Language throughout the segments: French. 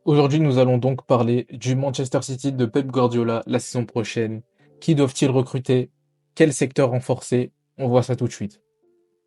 Aujourd'hui, nous allons donc parler du Manchester City de Pep Guardiola la saison prochaine. Qui doivent-ils recruter? Quel secteur renforcer? On voit ça tout de suite.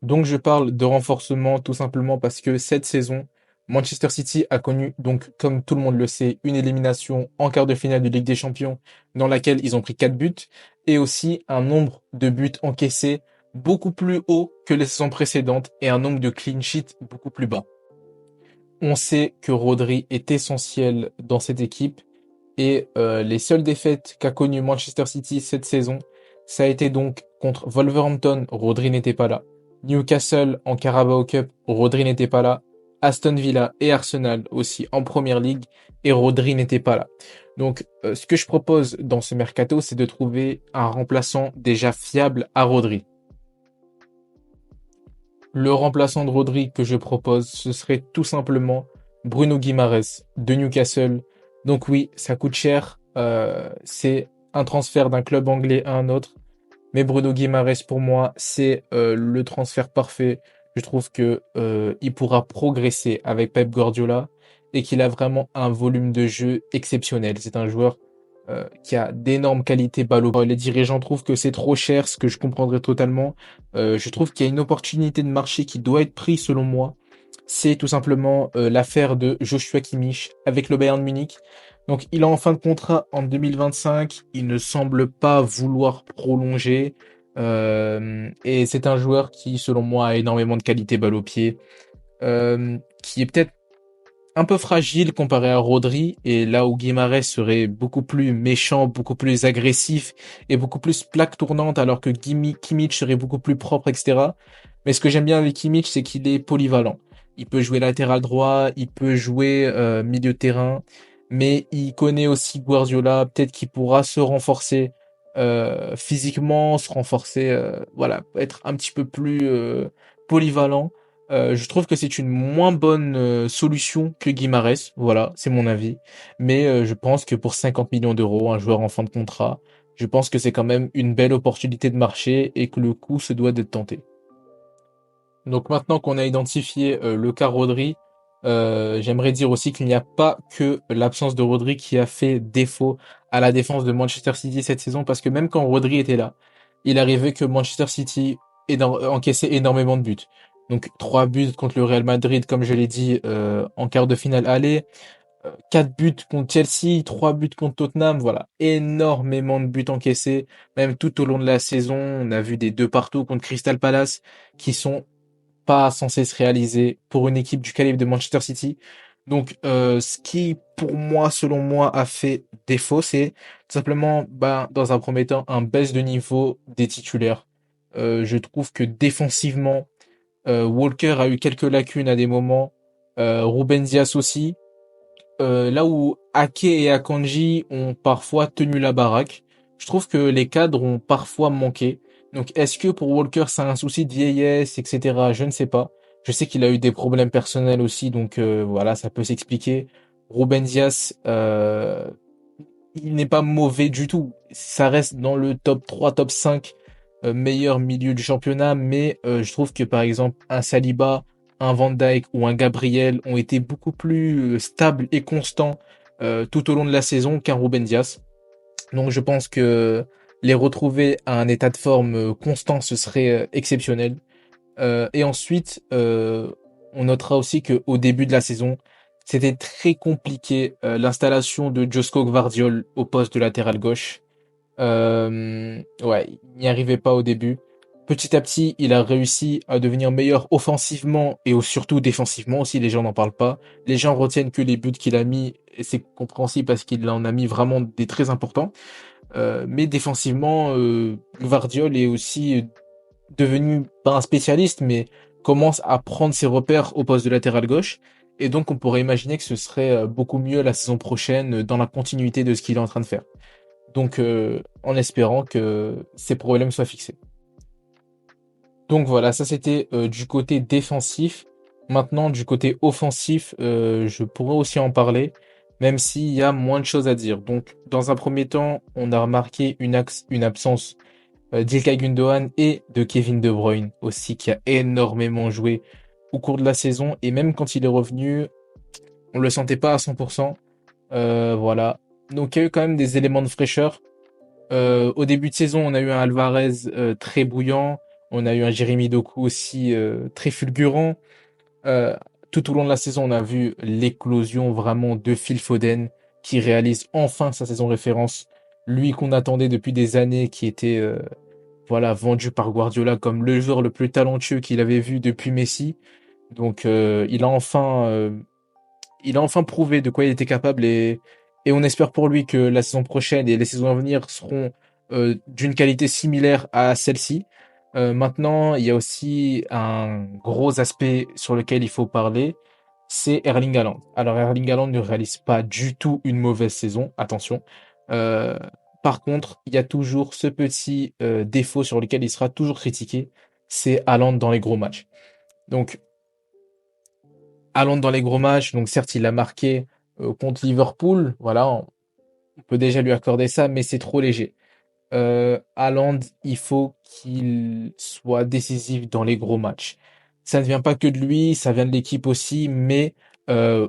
Donc, je parle de renforcement tout simplement parce que cette saison, Manchester City a connu, donc, comme tout le monde le sait, une élimination en quart de finale de Ligue des Champions dans laquelle ils ont pris 4 buts et aussi un nombre de buts encaissés beaucoup plus haut que les saisons précédentes et un nombre de clean sheets beaucoup plus bas. On sait que Rodri est essentiel dans cette équipe et les seules défaites qu'a connues Manchester City cette saison, ça a été donc contre Wolverhampton, Rodri n'était pas là. Newcastle en Carabao Cup, Rodri n'était pas là. Aston Villa et Arsenal aussi en Première Ligue et Rodri n'était pas là. Donc ce que je propose dans ce mercato, c'est de trouver un remplaçant déjà fiable à Rodri. Le remplaçant de Rodri que je propose, ce serait tout simplement Bruno Guimaraes de Newcastle. Donc oui, ça coûte cher. C'est un transfert d'un club anglais à un autre. Mais Bruno Guimaraes, pour moi, c'est le transfert parfait. Je trouve que il pourra progresser avec Pep Guardiola et qu'il a vraiment un volume de jeu exceptionnel. C'est un joueur qui a d'énormes qualités balle au ball. Les dirigeants trouvent que c'est trop cher, ce que je comprendrais totalement. Je trouve qu'il y a une opportunité de marché qui doit être prise selon moi. C'est tout simplement l'affaire de Joshua Kimmich avec le Bayern Munich. Donc il est en fin de contrat en 2025. Il ne semble pas vouloir prolonger. Et c'est un joueur qui, selon moi, a énormément de qualité balle au pied. Qui est peut-être un peu fragile comparé à Rodri, et là où Guimarães serait beaucoup plus méchant, beaucoup plus agressif et beaucoup plus plaque tournante, alors que Kimmich serait beaucoup plus propre, etc. Mais ce que j'aime bien avec Kimmich, c'est qu'il est polyvalent. Il peut jouer latéral droit, il peut jouer milieu de terrain, mais il connaît aussi Guardiola, peut-être qu'il pourra se renforcer physiquement, se renforcer, voilà, être un petit peu plus polyvalent. Je trouve que c'est une moins bonne solution que Guimarães. Voilà, c'est mon avis. Mais je pense que pour 50 millions d'euros, un joueur en fin de contrat, je pense que c'est quand même une belle opportunité de marché et que le coup se doit d'être tenté. Donc maintenant qu'on a identifié le cas Rodri, j'aimerais dire aussi qu'il n'y a pas que l'absence de Rodri qui a fait défaut à la défense de Manchester City cette saison, parce que même quand Rodri était là, il arrivait que Manchester City encaissait énormément de buts. Donc 3 buts contre le Real Madrid, comme je l'ai dit, en quart de finale aller, 4 buts contre Chelsea, 3 buts contre Tottenham, voilà, énormément de buts encaissés, même tout au long de la saison, on a vu des deux partout contre Crystal Palace qui sont pas censé se réaliser pour une équipe du calibre de Manchester City. Donc, ce qui, pour moi, selon moi, a fait défaut, c'est tout simplement, ben, dans un premier temps, un baisse de niveau des titulaires. Je trouve que défensivement, Walker a eu quelques lacunes à des moments, Ruben Dias aussi. Là où Ake et Akanji ont parfois tenu la baraque, je trouve que les cadres ont parfois manqué. Donc, est-ce que pour Walker, c'est un souci de vieillesse, etc. Je ne sais pas. Je sais qu'il a eu des problèmes personnels aussi, donc voilà, ça peut s'expliquer. Ruben Dias, il n'est pas mauvais du tout. Ça reste dans le top 3, top 5 meilleur milieu du championnat, mais je trouve que par exemple un Saliba, un Van Dijk ou un Gabriel ont été beaucoup plus stables et constants tout au long de la saison qu'un Ruben Dias. Donc je pense que les retrouver à un état de forme constant, ce serait exceptionnel. Et ensuite, on notera aussi qu'au début de la saison, c'était très compliqué l'installation de Josko Gvardiol au poste de latéral gauche. Ouais, il n'y arrivait pas au début. Petit à petit, il a réussi à devenir meilleur offensivement et surtout défensivement aussi. Les gens n'en parlent pas. Les gens retiennent que les buts qu'il a mis, et c'est compréhensible parce qu'il en a mis vraiment des très importants. Mais défensivement, Gvardiol est aussi devenu pas un spécialiste, mais commence à prendre ses repères au poste de latéral gauche. Et donc, on pourrait imaginer que ce serait beaucoup mieux la saison prochaine dans la continuité de ce qu'il est en train de faire. Donc, en espérant que ces problèmes soient fixés. Donc voilà, ça c'était du côté défensif. Maintenant, du côté offensif, je pourrais aussi en parler, même s'il y a moins de choses à dire. Donc, dans un premier temps, on a remarqué une absence d'Ilkay Gundogan et de Kevin De Bruyne aussi, qui a énormément joué au cours de la saison. Et même quand il est revenu, on le sentait pas à 100%. Voilà. Donc il y a eu quand même des éléments de fraîcheur. Au début de saison, on a eu un Alvarez très bouillant. On a eu un Jérémy Doku aussi très fulgurant. Euh, Tout au long de la saison, on a vu l'éclosion vraiment de Phil Foden qui réalise enfin sa saison référence. Lui qu'on attendait depuis des années, qui était voilà vendu par Guardiola comme le joueur le plus talentueux qu'il avait vu depuis Messi. Donc il a enfin prouvé de quoi il était capable et on espère pour lui que la saison prochaine et les saisons à venir seront d'une qualité similaire à celle-ci. Maintenant, il y a aussi un gros aspect sur lequel il faut parler, c'est Erling Haaland. Alors Erling Haaland ne réalise pas du tout une mauvaise saison, attention. Euh, Par contre, il y a toujours ce petit défaut sur lequel il sera toujours critiqué, c'est Haaland dans les gros matchs. Donc Haaland dans les gros matchs, donc certes il a marqué contre Liverpool, voilà, on peut déjà lui accorder ça, mais c'est trop léger. Haaland, il faut qu'il soit décisif dans les gros matchs. Ça ne vient pas que de lui, ça vient de l'équipe aussi, mais euh,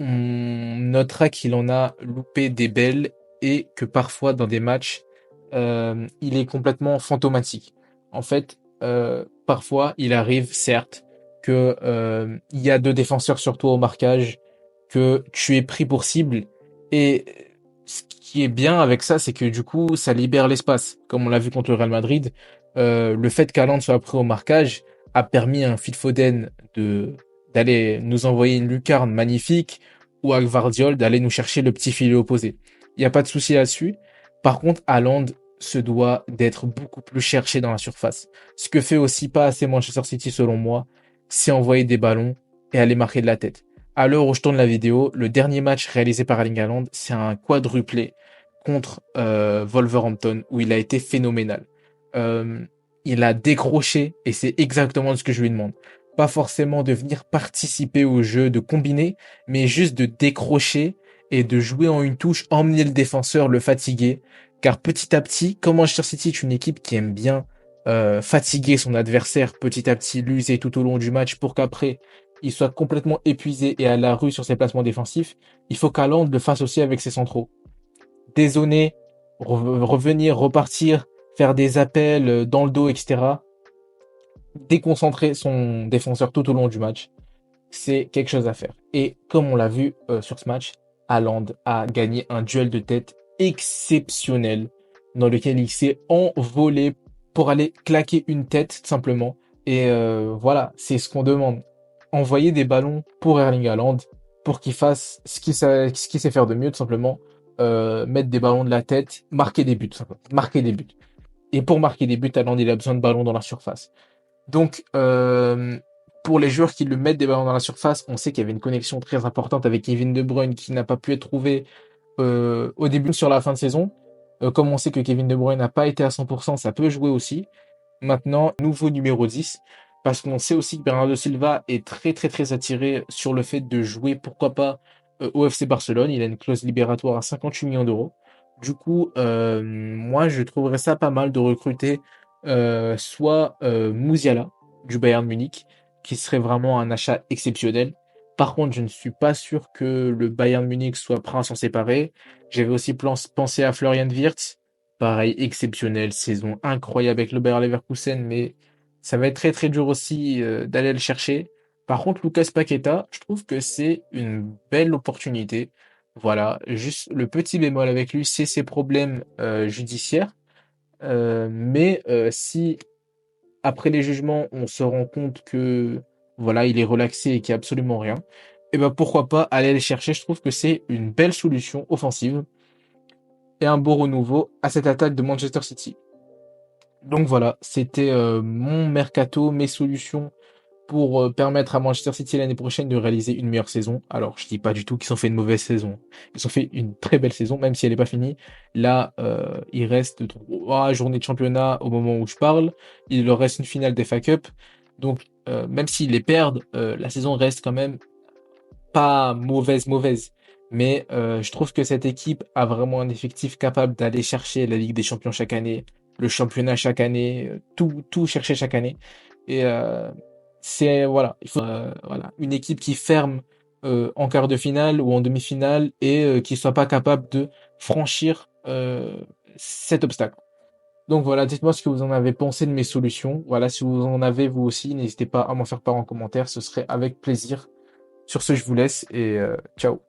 on notera qu'il en a loupé des belles et que parfois dans des matchs, il est complètement fantomatique. En fait, parfois il arrive, certes, que il y a deux défenseurs sur toi au marquage, que tu es pris pour cible et ce qui est bien avec ça, c'est que du coup, ça libère l'espace. Comme on l'a vu contre le Real Madrid, le fait qu'Haaland soit pris au marquage a permis à un Phil Foden d'aller nous envoyer une lucarne magnifique ou à Gvardiol d'aller nous chercher le petit filet opposé. Il n'y a pas de souci là-dessus. Par contre, Haaland se doit d'être beaucoup plus cherché dans la surface. Ce que fait aussi pas assez Manchester City selon moi, c'est envoyer des ballons et aller marquer de la tête. À l'heure où je tourne la vidéo, le dernier match réalisé par Erling Haaland, c'est un quadruplé contre Wolverhampton où il a été phénoménal. Euh, il a décroché et c'est exactement ce que je lui demande. Pas forcément de venir participer au jeu, de combiner, mais juste de décrocher et de jouer en une touche, emmener le défenseur, le fatiguer. Car petit à petit, comme Manchester City est une équipe qui aime bien fatiguer son adversaire, petit à petit l'user tout au long du match pour qu'après il soit complètement épuisé et à la rue sur ses placements défensifs, il faut qu'Haaland le fasse aussi avec ses centraux. Dézoner, revenir, repartir, faire des appels dans le dos, etc. Déconcentrer son défenseur tout au long du match, c'est quelque chose à faire. Et comme on l'a vu sur ce match, Haaland a gagné un duel de tête exceptionnel dans lequel il s'est envolé pour aller claquer une tête tout simplement. Et voilà, c'est ce qu'on demande. Envoyer des ballons pour Erling Haaland pour qu'il fasse ce qu'il sait faire de mieux tout simplement. Mettre des ballons de la tête, marquer des buts tout simplement. Marquer des buts. Et pour marquer des buts, Haaland il a besoin de ballons dans la surface. Donc, pour les joueurs qui le mettent des ballons dans la surface, on sait qu'il y avait une connexion très importante avec Kevin De Bruyne qui n'a pas pu être trouvé au début sur la fin de saison. Comme on sait que Kevin De Bruyne n'a pas été à 100%, ça peut jouer aussi. Maintenant, nouveau numéro 10, parce qu'on sait aussi que Bernardo Silva est très très très attiré sur le fait de jouer, pourquoi pas, au FC Barcelone. Il a une clause libératoire à 58 millions d'euros. Du coup, moi, je trouverais ça pas mal de recruter soit Musiala du Bayern Munich, qui serait vraiment un achat exceptionnel. Par contre, je ne suis pas sûr que le Bayern Munich soit prêt à s'en séparer. J'avais aussi pensé à Florian Wirtz, pareil, exceptionnel, saison incroyable avec le Bayer Leverkusen, mais ça va être très très dur aussi d'aller le chercher. Par contre, Lucas Paqueta, je trouve que c'est une belle opportunité. Voilà, juste le petit bémol avec lui, c'est ses problèmes judiciaires. Mais si après les jugements, on se rend compte que voilà, il est relaxé et qu'il n'y a absolument rien, et ben pourquoi pas aller le chercher. Je trouve que c'est une belle solution offensive et un beau renouveau à cette attaque de Manchester City. Donc voilà, c'était mon mercato, mes solutions pour permettre à Manchester City l'année prochaine de réaliser une meilleure saison. Alors, je dis pas du tout qu'ils ont fait une mauvaise saison. Ils ont fait une très belle saison, même si elle n'est pas finie. Là, il reste 3 journées de championnat au moment où je parle. Il leur reste une finale des FA Cup. Donc, même s'ils les perdent, la saison reste quand même pas mauvaise. Mais je trouve que cette équipe a vraiment un effectif capable d'aller chercher la Ligue des Champions chaque année, le championnat chaque année, tout chercher chaque année. Et c'est voilà, il faut voilà une équipe qui ferme en quart de finale ou en demi-finale et qui soit pas capable de franchir cet obstacle. Donc voilà, dites-moi ce que vous en avez pensé de mes solutions. Voilà, si vous en avez vous aussi, n'hésitez pas à m'en faire part en commentaire, ce serait avec plaisir. Sur ce, je vous laisse et ciao.